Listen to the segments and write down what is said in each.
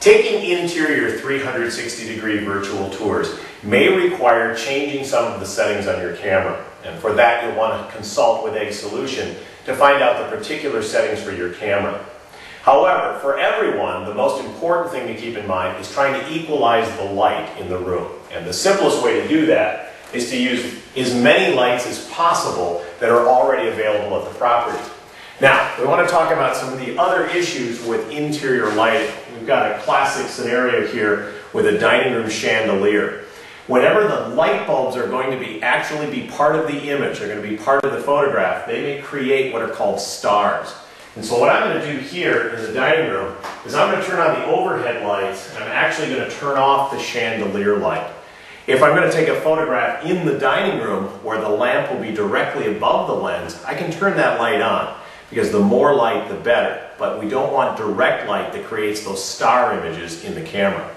Taking interior 360-degree virtual tours may require changing some of the settings on your camera, and for that you'll want to consult with Egg Solution to find out the particular settings for your camera. However, for everyone, the most important thing to keep in mind is trying to equalize the light in the room. And the simplest way to do that is to use as many lights as possible that are already available at the property. Now, we want to talk about some of the other issues with interior lighting. We've got a classic scenario here with a dining room chandelier. Whenever the light bulbs are going to actually be part of the image, they're going to be part of the photograph, they may create what are called stars. And so what I'm going to do here in the dining room is I'm going to turn on the overhead lights, and I'm actually going to turn off the chandelier light. If I'm going to take a photograph in the dining room where the lamp will be directly above the lens, I can turn that light on, because the more light the better. But we don't want direct light that creates those star images in the camera.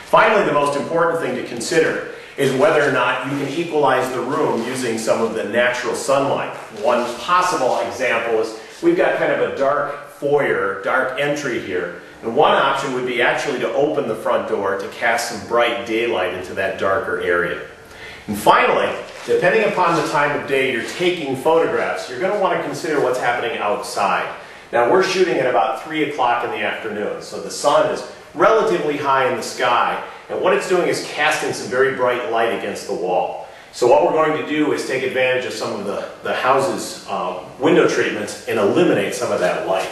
Finally, the most important thing to consider is whether or not you can equalize the room using some of the natural sunlight. One possible example is we've got kind of a dark foyer, dark entry here. And one option would be actually to open the front door to cast some bright daylight into that darker area. And finally, depending upon the time of day you're taking photographs, you're going to want to consider what's happening outside. Now, we're shooting at about 3 o'clock in the afternoon, so the sun is relatively high in the sky, and what it's doing is casting some very bright light against the wall. So what we're going to do is take advantage of some of the house's window treatments and eliminate some of that light.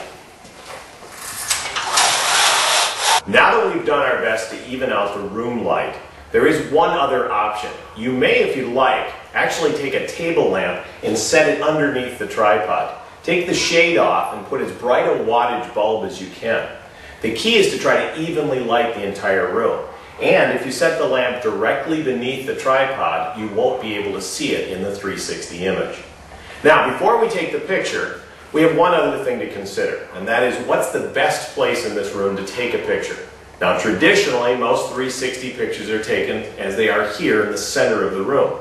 Now that we've done our best to even out the room light, there is one other option. You may, if you like, actually take a table lamp and set it underneath the tripod. Take the shade off and put as bright a wattage bulb as you can. The key is to try to evenly light the entire room. And if you set the lamp directly beneath the tripod, you won't be able to see it in the 360 image. Now, before we take the picture, we have one other thing to consider, and that is what's the best place in this room to take a picture. Now, traditionally, most 360 pictures are taken as they are here in the center of the room.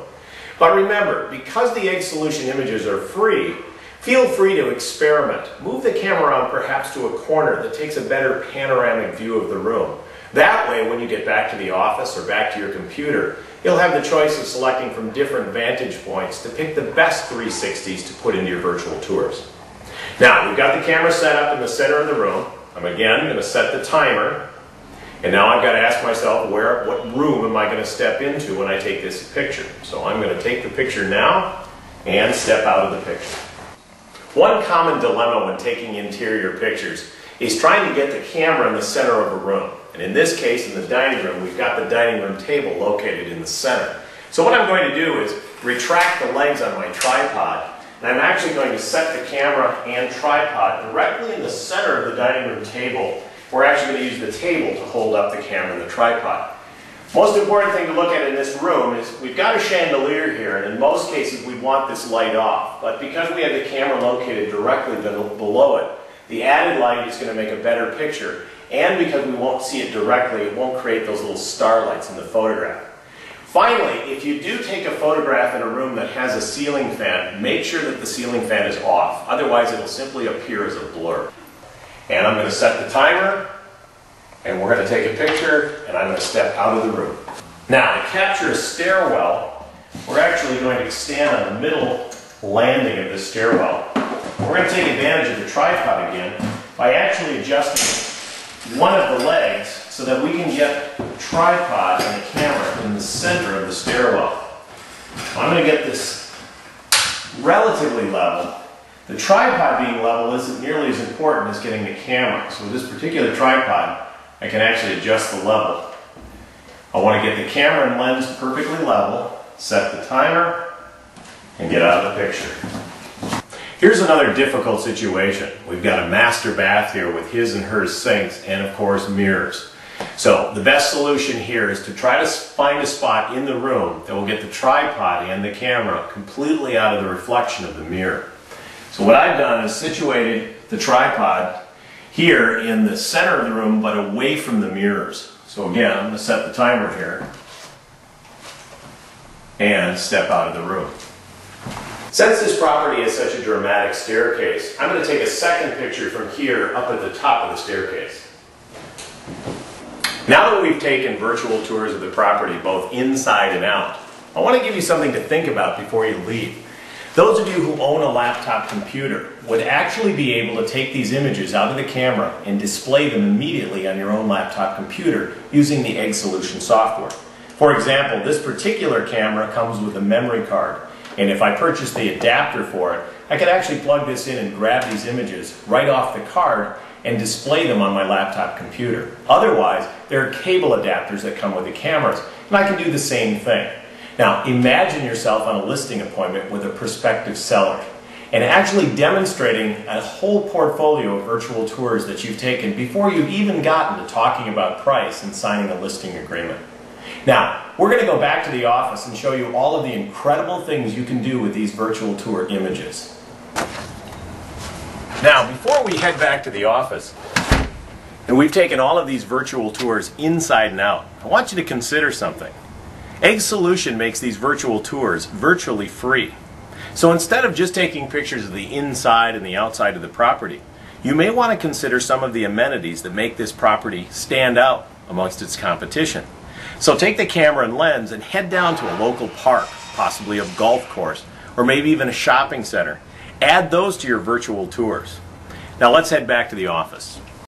But remember, because the Egg Solution images are free, feel free to experiment. Move the camera on perhaps to a corner that takes a better panoramic view of the room. That way, when you get back to the office or back to your computer, you'll have the choice of selecting from different vantage points to pick the best 360s to put into your virtual tours. Now, we've got the camera set up in the center of the room. I'm again going to set the timer. And now I've got to ask myself, what room am I going to step into when I take this picture? So I'm going to take the picture now and step out of the picture. One common dilemma when taking interior pictures is trying to get the camera in the center of a room. And in this case, in the dining room, we've got the dining room table located in the center. So what I'm going to do is retract the legs on my tripod, and I'm actually going to set the camera and tripod directly in the center of the dining room table. We're actually going to use the table to hold up the camera and the tripod. Most important thing to look at in this room is we've got a chandelier here, and in most cases we want this light off. But because we have the camera located directly below it, the added light is going to make a better picture. And because we won't see it directly, it won't create those little starlights in the photograph. Finally, if you do take a photograph in a room that has a ceiling fan, make sure that the ceiling fan is off. Otherwise, it'll simply appear as a blur. And I'm going to set the timer, and we're going to take a picture, and I'm going to step out of the room. Now, to capture a stairwell, we're actually going to stand on the middle landing of this stairwell. We're going to take advantage of the tripod again by actually adjusting one of the legs so that we can get the tripod and the camera in the center of the stairwell. I'm going to get this relatively level. The tripod being level isn't nearly as important as getting the camera. So with this particular tripod, I can actually adjust the level. I want to get the camera and lens perfectly level, set the timer, and get out of the picture. Here's another difficult situation. We've got a master bath here with his and hers sinks and, of course, mirrors. So the best solution here is to try to find a spot in the room that will get the tripod and the camera completely out of the reflection of the mirror. So what I've done is situated the tripod here in the center of the room, but away from the mirrors. So again, I'm going to set the timer here and step out of the room. Since this property is such a dramatic staircase, I'm going to take a second picture from here up at the top of the staircase. Now that we've taken virtual tours of the property, both inside and out, I want to give you something to think about before you leave. Those of you who own a laptop computer would actually be able to take these images out of the camera and display them immediately on your own laptop computer using the Egg Solution software. For example, this particular camera comes with a memory card, and if I purchase the adapter for it, I could actually plug this in and grab these images right off the card and display them on my laptop computer. Otherwise, there are cable adapters that come with the cameras, and I can do the same thing. Now, imagine yourself on a listing appointment with a prospective seller and actually demonstrating a whole portfolio of virtual tours that you've taken before you've even gotten to talking about price and signing a listing agreement. Now, we're going to go back to the office and show you all of the incredible things you can do with these virtual tour images. Now, before we head back to the office, and we've taken all of these virtual tours inside and out, I want you to consider something. Egg Solution makes these virtual tours virtually free. So instead of just taking pictures of the inside and the outside of the property, you may want to consider some of the amenities that make this property stand out amongst its competition. So take the camera and lens and head down to a local park, possibly a golf course, or maybe even a shopping center. Add those to your virtual tours. Now let's head back to the office.